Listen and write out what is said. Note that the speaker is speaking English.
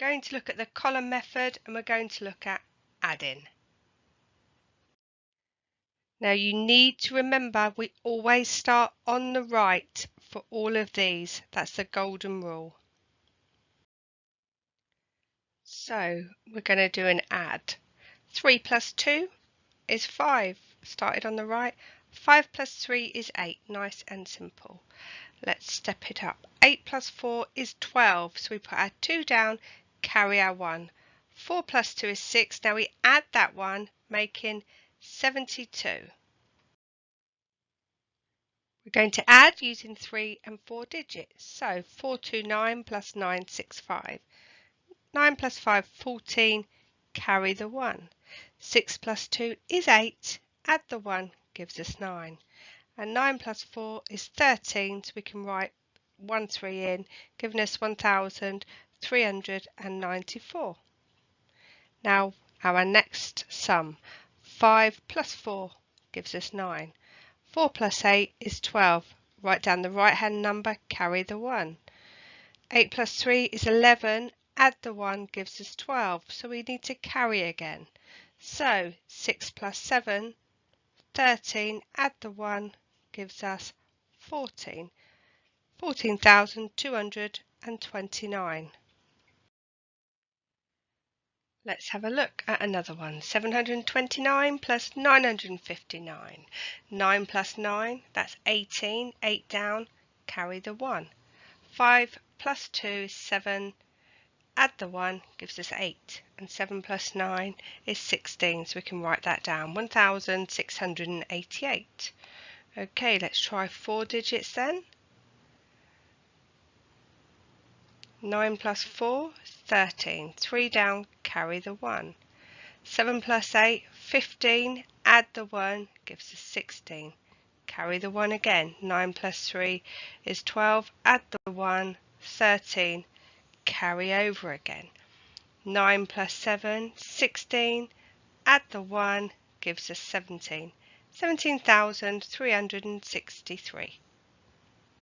We're going to look at the column method and we're going to look at adding. Now you need to remember we always start on the right for all of these. That's the golden rule. So we're going to do an add. 3 plus 2 is 5. Started on the right. 5 plus 3 is 8. Nice and simple. Let's step it up. 8 plus 4 is 12. So we put our 2 down, carry our 1. 4 plus 2 is 6. Now we add that 1, making 72. We're going to add using 3 and 4 digits. So 429 plus 965. 9 plus 5, 14. Carry the 1. 6 plus 2 is 8. Add the 1 gives us 9. And 9 plus 4 is 13. So we can write 1 3 in, giving us 1,394. Now our next sum. 5 plus 4 gives us 9. 4 plus 8 is 12. Write down the right hand number, carry the 1. 8 plus 3 is 11. Add the 1 gives us 12. So we need to carry again. So 6 plus 7, 13. Add the 1 gives us 14. 14,229. Let's have a look at another one. 729 plus 959. 9 plus 9, that's 18. 8 down, carry the 1. 5 plus 2 is 7. Add the 1 gives us 8. And 7 plus 9 is 16. So we can write that down. 1,688. Okay, let's try 4 digits then. 9 plus 4 is 13. 3 down, carry the 1. 7 plus 8, 15. Add the 1 gives us 16. Carry the 1 again. 9 plus 3 is 12. Add the 1, 13. Carry over again. 9 plus 7, 16. Add the 1 gives us 17. 17,363.